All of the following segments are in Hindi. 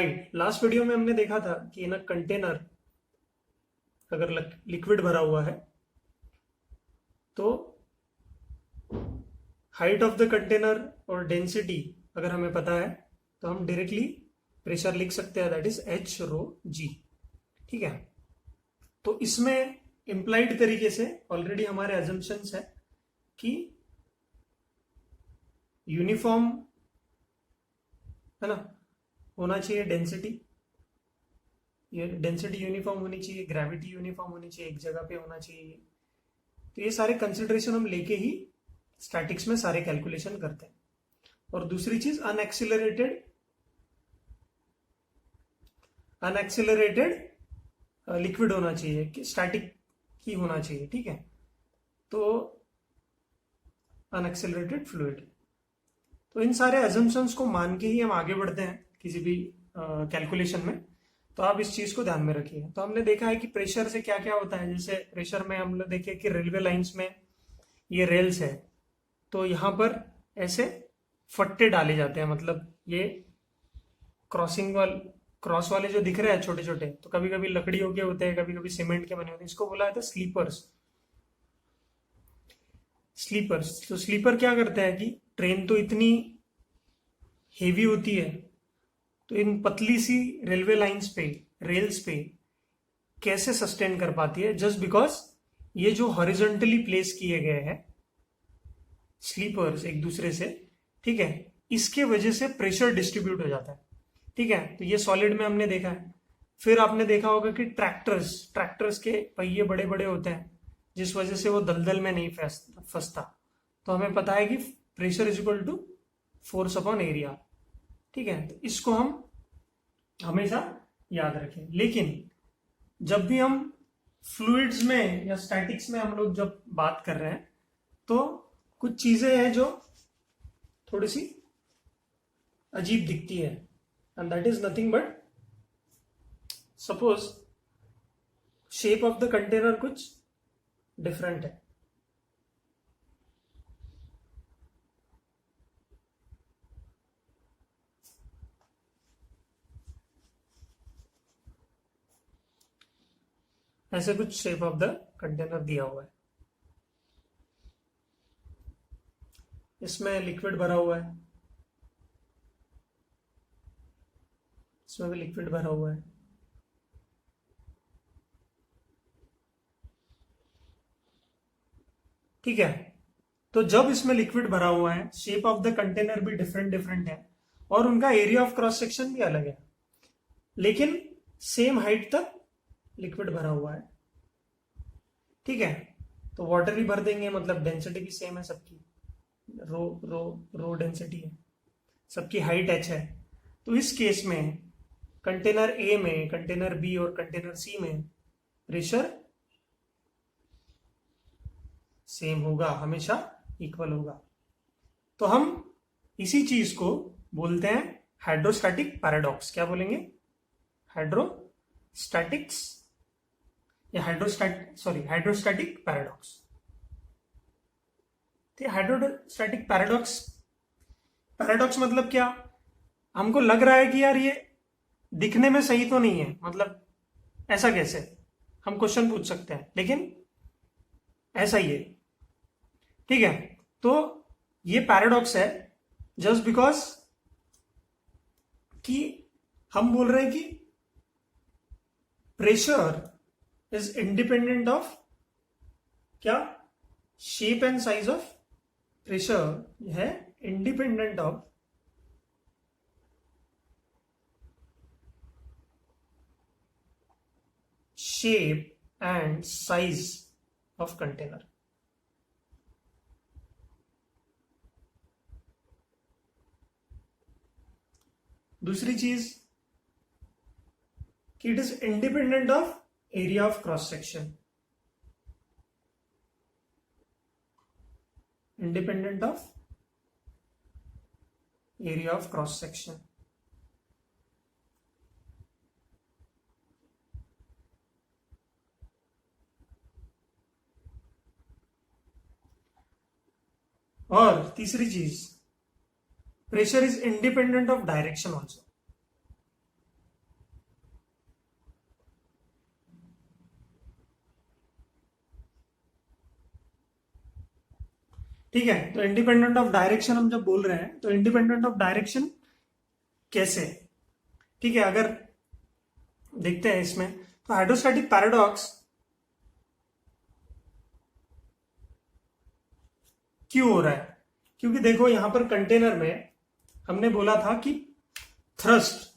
राइट, लास्ट वीडियो में हमने देखा था कि इन अ कंटेनर अगर लिक्विड भरा हुआ है तो हाइट ऑफ द कंटेनर और डेंसिटी अगर हमें पता है तो हम डायरेक्टली प्रेशर लिख सकते हैं, दैट इज एच रो जी। ठीक है, तो इसमें इंप्लाइड तरीके से ऑलरेडी हमारे एजम्पशंस है कि यूनिफॉर्म है ना होना चाहिए, डेंसिटी यूनिफॉर्म होनी चाहिए, ग्रेविटी यूनिफॉर्म होनी चाहिए, एक जगह पे होना चाहिए। तो ये सारे कंसिडरेशन हम लेके ही स्टैटिक्स में सारे कैलकुलेशन करते हैं। और दूसरी चीज अनएक्सिलरेटेड लिक्विड होना चाहिए कि स्टैटिक ही होना चाहिए। ठीक है, तो अनएक्सिलरेटेड फ्लूइड। तो इन सारे एजम्पशंस को मान के ही हम आगे बढ़ते हैं किसी भी कैलकुलेशन में, तो आप इस चीज को ध्यान में रखिए। तो हमने देखा है कि प्रेशर से क्या क्या होता है। जैसे प्रेशर में हम लोग देखे कि रेलवे लाइंस में ये रेल्स है, तो यहां पर ऐसे फट्टे डाले जाते हैं, मतलब ये क्रॉस वाले जो दिख रहे हैं छोटे छोटे, तो कभी कभी लकड़ियों के होते हैं, कभी कभी सीमेंट के बने होते हैं। इसको बोला जाता है स्लीपर्स। तो स्लीपर क्या करते हैं कि ट्रेन तो इतनी हेवी होती है, तो इन पतली सी रेलवे लाइंस पे, रेल्स पे कैसे सस्टेन कर पाती है, जस्ट बिकॉज ये जो हॉरिजॉन्टली प्लेस किए गए हैं स्लीपर्स एक दूसरे से, ठीक है, इसके वजह से प्रेशर डिस्ट्रीब्यूट हो जाता है। ठीक है, तो ये सॉलिड में हमने देखा है। फिर आपने देखा होगा कि ट्रैक्टर्स के पहिए बड़े बड़े होते हैं, जिस वजह से वो दलदल में नहीं फंसता। तो हमें पता है कि pressure is equal to force upon area. ठीक है, तो इसको हम हमेशा याद रखें। लेकिन जब भी हम फ्लूइड्स में या स्टैटिक्स में हम लोग जब बात कर रहे हैं, तो कुछ चीजें हैं जो थोड़ी सी अजीब दिखती है, and that is nothing but, suppose shape of the container कुछ डिफरेंट है। ऐसे कुछ शेप ऑफ द कंटेनर दिया हुआ है, इसमें लिक्विड भरा हुआ है, इसमें भी लिक्विड भरा हुआ है। ठीक है, तो जब इसमें लिक्विड भरा हुआ है, शेप ऑफ द कंटेनर भी डिफरेंट डिफरेंट है और उनका एरिया ऑफ क्रॉस सेक्शन भी अलग है, लेकिन सेम हाइट तक लिक्विड भरा हुआ है। ठीक है, तो वाटर भी भर देंगे, मतलब डेंसिटी भी सेम है सबकी, रो डेंसिटी है, सबकी हाइट h है। तो इस केस में कंटेनर ए में, कंटेनर बी और कंटेनर सी में प्रेशर सेम होगा, हमेशा इक्वल होगा। तो हम इसी चीज को बोलते हैं हाइड्रोस्टैटिक पैराडॉक्स। क्या बोलेंगे? Hydrostatic paradox. हाइड्रोस्टैटिक पैराडॉक्स मतलब क्या? हमको लग रहा है कि यार ये दिखने में सही तो नहीं है, मतलब ऐसा कैसे, हम क्वेश्चन पूछ सकते हैं, लेकिन ऐसा ही है। ठीक है, तो ये पैराडॉक्स है जस्ट बिकॉज कि हम बोल रहे हैं कि प्रेशर इज इंडिपेंडेंट ऑफ क्या? Shape and size of pressure है independent of shape and size of container. दूसरी चीज कि it is independent of area of cross section, independent of area of cross section. और तीसरी चीज, pressure is independent of direction also. ठीक है, तो इंडिपेंडेंट ऑफ डायरेक्शन हम जब बोल रहे हैं तो इंडिपेंडेंट ऑफ डायरेक्शन कैसे? ठीक है, अगर देखते हैं इसमें, तो हाइड्रोस्टैटिक पैराडॉक्स क्यों हो रहा है? क्योंकि देखो यहां पर कंटेनर में हमने बोला था कि थ्रस्ट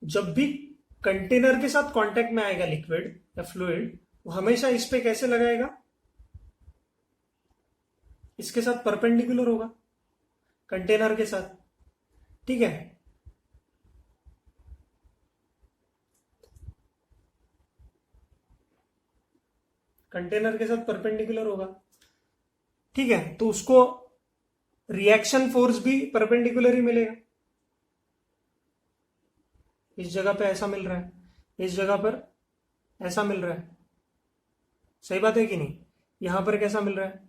जब भी कंटेनर के साथ कांटेक्ट में आएगा लिक्विड या फ्लूइड, वो हमेशा इस पे कैसे लगाएगा? इसके साथ परपेंडिकुलर होगा, कंटेनर के साथ। ठीक है, कंटेनर के साथ परपेंडिकुलर होगा। ठीक है, तो उसको रिएक्शन फोर्स भी परपेंडिकुलर ही मिलेगा। इस जगह पे ऐसा मिल रहा है, इस जगह पर ऐसा मिल रहा है, सही बात है कि नहीं? यहां पर कैसा मिल रहा है?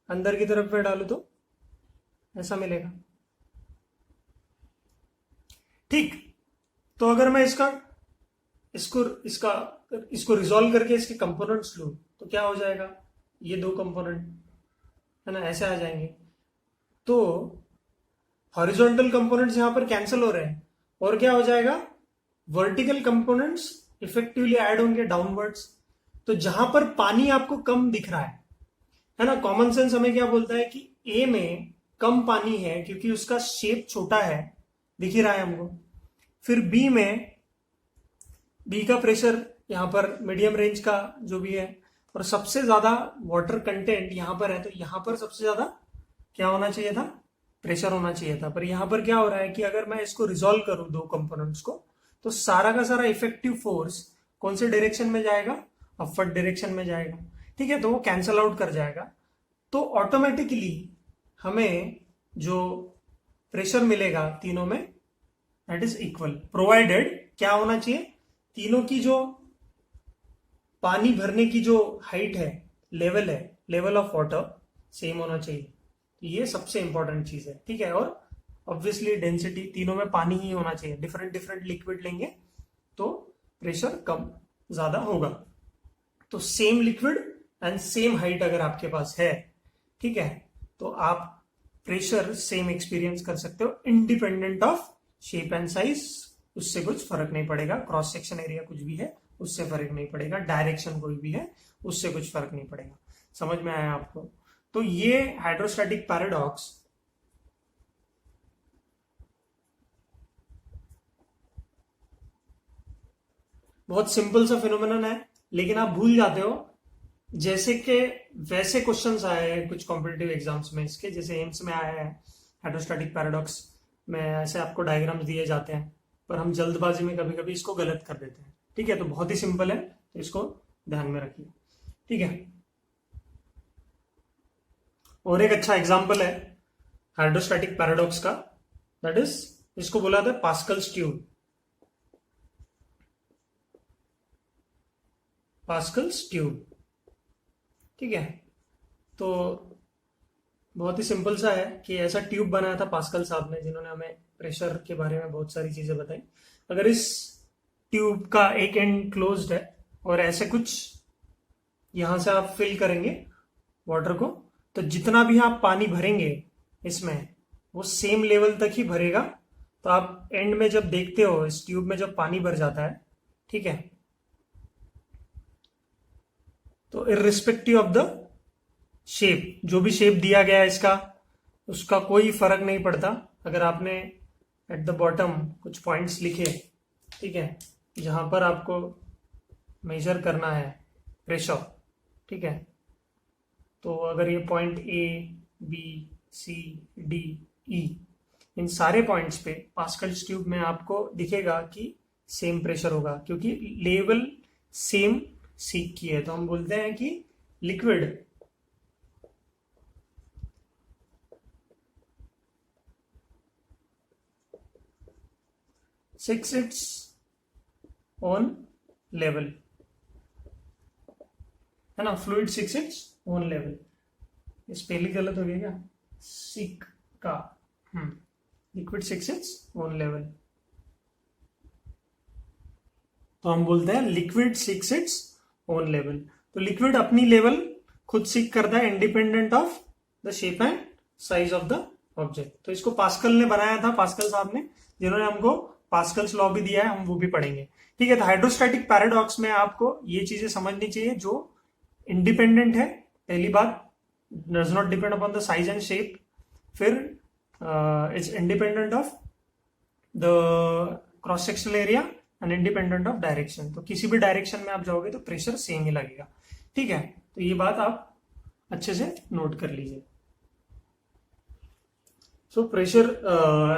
अंदर की तरफ में डालू तो ऐसा मिलेगा। ठीक, तो अगर मैं इसको रिजॉल्व करके इसके कंपोनेंट्स लूं तो क्या हो जाएगा? ये दो कंपोनेंट है ना, ऐसे आ जाएंगे। तो हॉरिजॉन्टल कंपोनेंट्स यहां पर कैंसिल हो रहे हैं और क्या हो जाएगा? वर्टिकल कंपोनेंट्स इफेक्टिवली ऐड होंगे डाउनवर्ड्स। तो जहां पर पानी आपको कम दिख रहा है ना, कॉमन सेंस हमें क्या बोलता है कि ए में कम पानी है क्योंकि उसका शेप छोटा है, दिख ही रहा है हमको। फिर बी में, बी का प्रेशर यहां पर मीडियम रेंज का जो भी है, और सबसे ज्यादा वाटर कंटेंट यहां पर है, तो यहां पर सबसे ज्यादा क्या होना चाहिए था? प्रेशर होना चाहिए था। पर यहां पर क्या हो रहा है कि अगर मैं इसको रिजॉल्व करूं दो कंपोनेंट्स को, तो सारा का सारा इफेक्टिव फोर्स कौन से डायरेक्शन में जाएगा? अपवर्ड डायरेक्शन में जाएगा। ठीक है, तो वो कैंसल आउट कर जाएगा। तो ऑटोमेटिकली हमें जो प्रेशर मिलेगा तीनों में, दैट इज इक्वल, प्रोवाइडेड क्या होना चाहिए? तीनों की जो पानी भरने की जो हाइट है, लेवल है, लेवल ऑफ वाटर सेम होना चाहिए। तो ये सबसे इंपॉर्टेंट चीज है। ठीक है, और ऑब्वियसली डेंसिटी तीनों में पानी ही होना चाहिए। डिफरेंट डिफरेंट लिक्विड लेंगे तो प्रेशर कम ज्यादा होगा। तो same liquid and same height अगर आपके पास है, ठीक है, तो आप प्रेशर सेम एक्सपीरियंस कर सकते हो independent of shape and size. उससे कुछ फर्क नहीं पड़ेगा। क्रॉस सेक्शन एरिया कुछ भी है उससे फर्क नहीं पड़ेगा, डायरेक्शन कोई भी है उससे कुछ फर्क नहीं पड़ेगा। समझ में आया आपको? तो ये हाइड्रोस्टैटिक पैराडॉक्स बहुत सिंपल सा फिनोमेनन है, लेकिन आप भूल जाते हो। जैसे कि वैसे क्वेश्चंस आए हैं कुछ कॉम्पिटिटिव एग्जाम्स में इसके, जैसे एम्स में आया है हाइड्रोस्टैटिक पैराडॉक्स में, ऐसे आपको डायग्राम्स दिए जाते हैं, पर हम जल्दबाजी में कभी कभी इसको गलत कर देते हैं। ठीक है, तो बहुत ही सिंपल है, तो इसको ध्यान में रखिए। ठीक है, और एक अच्छा एग्जाम्पल है हाइड्रोस्टैटिक पैराडॉक्स का, दैट इज, इसको बोला था पास्कल्स ट्यूब। पास्कल्स ट्यूब, ठीक है, तो बहुत ही सिंपल सा है कि ऐसा ट्यूब बनाया था पास्कल साहब ने, जिन्होंने हमें प्रेशर के बारे में बहुत सारी चीजें बताई। अगर इस ट्यूब का एक एंड क्लोज्ड है और ऐसे कुछ यहां से आप फिल करेंगे वाटर को, तो जितना भी आप पानी भरेंगे इसमें वो सेम लेवल तक ही भरेगा। तो आप एंड में जब देखते हो इस ट्यूब में जब पानी भर जाता है, ठीक है, तो इररिस्पेक्टिव ऑफ द शेप, जो भी शेप दिया गया है इसका, उसका कोई फर्क नहीं पड़ता। अगर आपने एट द बॉटम कुछ पॉइंट्स लिखे, ठीक है, जहां पर आपको मेजर करना है प्रेशर, ठीक है, तो अगर ये point A B C D E, इन सारे पॉइंट्स पे पास्कल्स ट्यूब में आपको दिखेगा कि सेम प्रेशर होगा, क्योंकि लेवल सेम सीक की है। तो हम बोलते हैं कि liquid seeks its own level, है ना, fluid seeks its own level. Spelling गलत हो गया क्या? सीक का, liquid seeks its own level, तो हम बोलते हैं liquid seeks its own level. तो लिक्विड अपनी लेवल खुद सीख करता है independent of the shape and size of the object. तो इसको पास्कल ने बनाया था, पास्कल साहब ने, जिन्होंने हमको पास्कल्स लॉ भी दिया है, हम वो भी पढ़ेंगे। ठीक है, तो हाइड्रोस्टैटिक पैराडॉक्स में आपको ये चीजें समझनी चाहिए, जो इंडिपेंडेंट है, पहली बात, does not depend upon the size and shape, फिर it's independent of the cross sectional area and independent of direction. तो किसी भी डायरेक्शन में आप जाओगे तो प्रेशर सेम ही लगेगा। ठीक है, तो ये बात आप अच्छे से नोट कर लीजिए। So pressure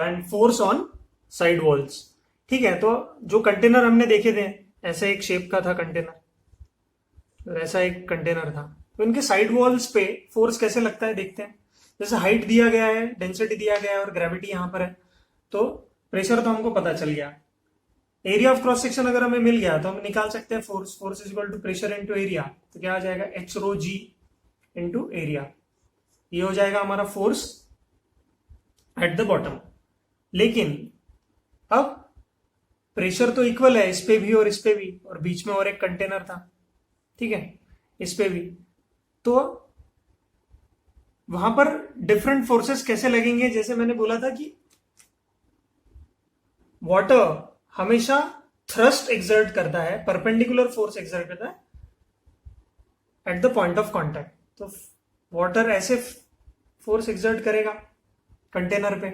and force on side walls. ठीक है, तो जो कंटेनर हमने देखे थे, ऐसे एक शेप का था कंटेनर, ऐसा एक कंटेनर था, तो इनके साइड वॉल्स पे फोर्स कैसे लगता है देखते हैं। जैसे हाइट दिया गया है, डेंसिटी दिया गया है और ग्रेविटी यहां पर है, तो प्रेशर तो हमको पता चल गया। एरिया ऑफ क्रॉस सेक्शन अगर हमें मिल गया तो हम निकाल सकते हैं force. Force is equal to pressure into area, तो क्या आ जाएगा, H rho g into area. ये हो जाएगा हमारा फोर्स एट द बॉटम। लेकिन अब प्रेशर तो इक्वल है इस पे भी और इस पे भी, और बीच में और एक कंटेनर था, ठीक है, इस पे भी, तो वहां पर डिफरेंट फोर्सेस कैसे लगेंगे। जैसे मैंने बोला था कि वाटर हमेशा थ्रस्ट एक्सर्ट करता है, परपेंडिकुलर फोर्स एक्सर्ट करता है at the point of contact. तो वाटर ऐसे फोर्स एक्सर्ट करेगा कंटेनर पे,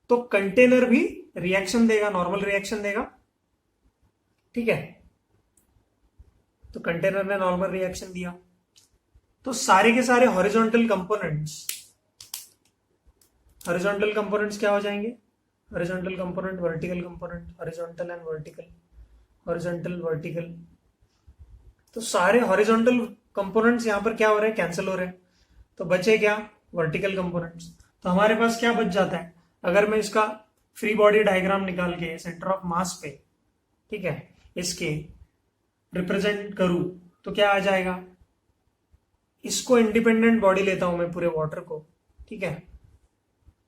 तो कंटेनर भी रिएक्शन देगा, नॉर्मल रिएक्शन देगा। ठीक है, तो कंटेनर ने नॉर्मल रिएक्शन दिया, तो सारे के सारे हॉरिजॉन्टल कंपोनेंट्स क्या हो जाएंगे, horizontal component, vertical component, horizontal and vertical, horizontal vertical. तो सारे हॉरिजॉन्टल कंपोनेंट्स यहां पर क्या हो रहे हैं, कैंसिल हो रहे हैं, तो बचे क्या, वर्टिकल कंपोनेंट्स। तो हमारे पास क्या बच जाता है, अगर मैं इसका फ्री बॉडी डायग्राम निकाल के सेंटर ऑफ मास पे, ठीक है, इसके रिप्रेजेंट करूं, तो क्या आ जाएगा, इसको इंडिपेंडेंट बॉडी लेता हूं मैं पूरे वाटर को, ठीक है,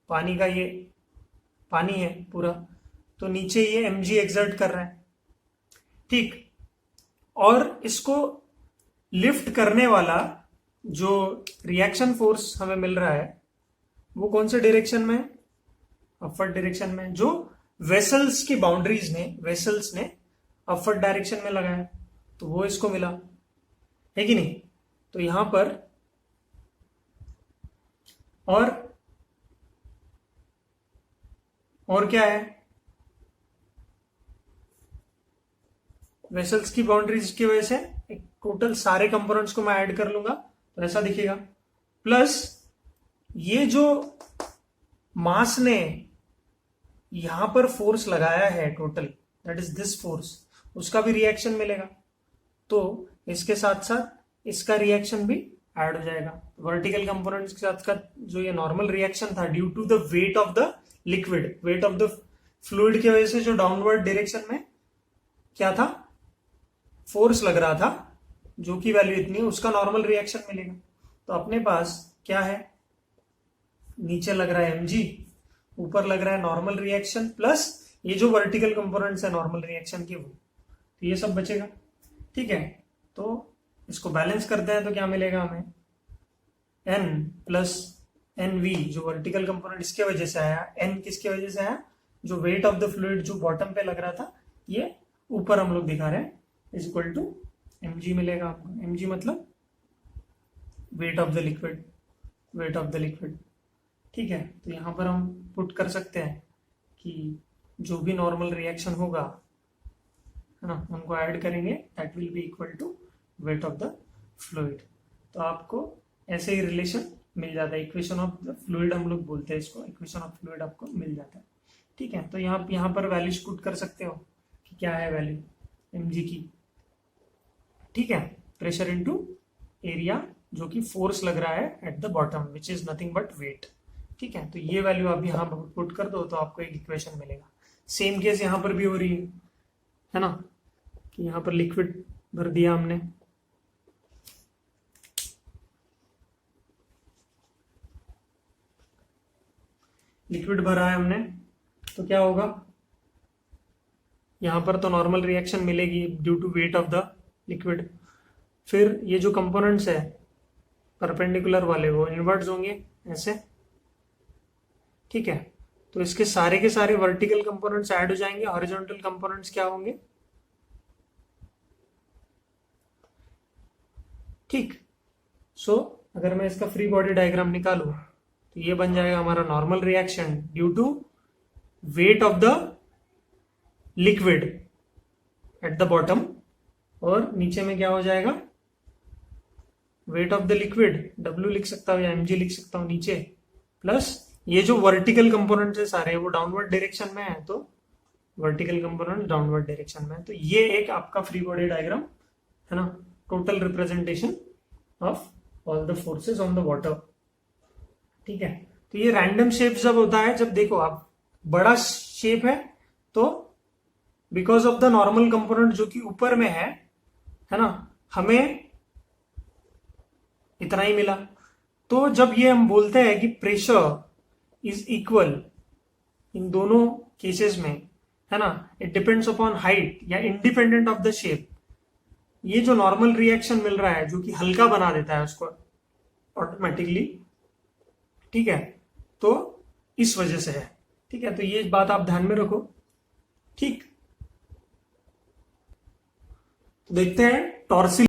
पानी का ये पानी है पूरा, तो नीचे ये mg एक्सर्ट कर रहा है, ठीक, और इसको लिफ्ट करने वाला जो रिएक्शन फोर्स हमें मिल रहा है वो कौन से डायरेक्शन में, अपवर्ड डायरेक्शन में, जो वेसल्स की बाउंड्रीज ने, वेसल्स ने अपवर्ड डायरेक्शन में लगाया, तो वो इसको मिला, है कि नहीं। तो यहां पर और क्या है, वेसल्स की बाउंड्रीज की वजह से एक टोटल सारे कंपोनेंट्स को मैं ऐड कर लूंगा तो ऐसा दिखेगा, प्लस ये जो मास ने यहां पर फोर्स लगाया है total, that is this force, उसका भी रिएक्शन मिलेगा, तो इसके साथ साथ इसका रिएक्शन भी ऐड हो जाएगा। वर्टिकल कंपोनेंट्स के साथ का जो ये नॉर्मल रिएक्शन था due to the weight of the liquid, weight of the fluid की वजह से जो डाउनवर्ड डायरेक्शन में क्या था, फोर्स लग रहा था, जो की वैल्यू इतनी है, उसका नॉर्मल रिएक्शन मिलेगा। तो अपने पास क्या है, नीचे लग रहा है mg, ऊपर लग रहा है नॉर्मल रिएक्शन, प्लस ये जो वर्टिकल कंपोनेंट्स है नॉर्मल रिएक्शन के, वो, तो ये सब बचेगा। ठीक है, तो इसको बैलेंस करते हैं तो क्या मिलेगा हमें, n प्लस nv, जो वर्टिकल कंपोनेंट इसके वजह से आया, n किसके वजह से आया, जो वेट ऑफ द फ्लूइड जो बॉटम पे लग रहा था, ये ऊपर हम लोग दिखा रहे हैं, इज इक्वल टू mg मिलेगा आपको। mg मतलब wait of the liquid, weight of the liquid. ठीक है, तो यहां पर हम पुट कर सकते हैं कि जो भी नॉर्मल रिएक्शन होगा, है ना, उनको ऐड करेंगे, that will be equal to weight of the fluid. तो आपको ऐसे ही रिलेशन मिल जाता है, इक्वेशन ऑफ द फ्लूइड हम लोग बोलते हैं इसको, इक्वेशन ऑफ फ्लूइड आपको मिल जाता है। ठीक है, तो यहाँ पर वैल्यूज पुट कर सकते हो कि क्या है वैल्यू mg की। ठीक है, प्रेशर इनटू एरिया, जो कि फोर्स लग रहा है at the bottom, which is nothing but weight. ठीक है, तो ये वैल्यू आप यहाँ पुट कर दो तो आपको एक इक्वेशन मिलेगा। सेम केस यहाँ पर भी हो रही है ना, कि यहाँ पर लिक्विड भर दिया हमने, लिक्विड भरा है हमने, तो क्या होगा, यहां पर तो नॉर्मल रिएक्शन मिलेगी due to weight of the liquid. फिर ये जो कंपोनेंट्स है परपेंडिकुलर वाले वो इनवर्ट्स होंगे ऐसे, ठीक है। तो इसके सारे के सारे वर्टिकल कंपोनेंट्स ऐड हो जाएंगे, हॉरिजॉन्टल कंपोनेंट्स क्या होंगे, ठीक। सो अगर मैं इसका फ्री बॉडी डायग्राम निकालूं तो ये बन जाएगा हमारा normal reaction due to weight of the liquid at the bottom, और नीचे में क्या हो जाएगा, weight of the liquid, W लिख सकता हूं या mg लिख सकता हूं नीचे, प्लस ये जो वर्टिकल कंपोनेंट्स है सारे वो डाउनवर्ड डायरेक्शन में है, तो वर्टिकल कंपोनेंट डाउनवर्ड डायरेक्शन में है। तो ये एक आपका फ्री बॉडी डायग्राम है ना, total representation of all the forces on the water, ठीक है। तो ये रैंडम शेप जब होता है, जब देखो आप बड़ा शेप है तो because of the normal component जो कि ऊपर में है ना, हमें इतना ही मिला। तो जब ये हम बोलते हैं कि प्रेशर इज इक्वल इन दोनों केसेस में, है ना, इट डिपेंड्स अपॉन हाइट या इंडिपेंडेंट ऑफ द शेप, ये जो नॉर्मल रिएक्शन मिल रहा है जो कि हल्का बना देता है उसको ऑटोमेटिकली, ठीक है, तो इस वजह से है, ठीक है। तो ये बात आप ध्यान में रखो, ठीक। तो देखते हैं टॉर्सिल